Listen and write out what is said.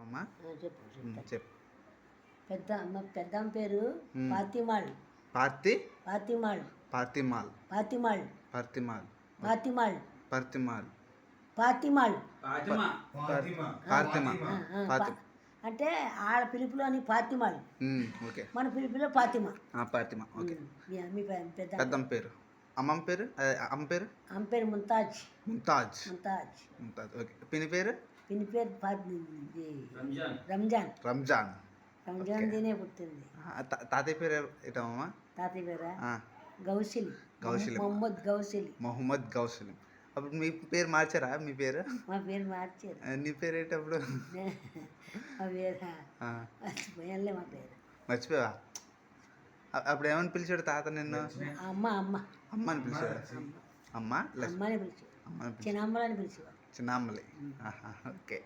చెప్తావమ్మా? చెప్పు. పెద్దమ్మ పేరు పాతిమాళ్. పాతిమాళ్. పాతిమాళ్. అంటే ఆడ పిలుపులోని పాతిమాళ్, మన పిలుపులో పాతిమా. ఓకే. మీ పెద్దమ్మ పేరు. అమ్మ పేరు ముంతాజ్. ఓకే. పిని పేరు రంజాన్. దీనే పుట్టింది. తాతయ్య పేరు ఏటమ్మా? తాతయ్య పేరా గౌసిలి. మొహమ్మద్ గౌసిలి. అప్పుడు మీ పేరు మార్చారా? మీ పేరు? మా పేరు మార్చారు. నీ పేరు ఏంటప్పుడు? మా పేరు మర్చిపోయానులే. మా పేరు మర్చిపోయావా? అప్పుడు ఏమని పిలిచాడు తాత నిన్ను? అమ్మ అని పిలిచాడు. అమ్మని పిలిచాడు. చిన్నమ్మలని పిలిచేవాడు. చిన్నమ్మలే. ఓకే.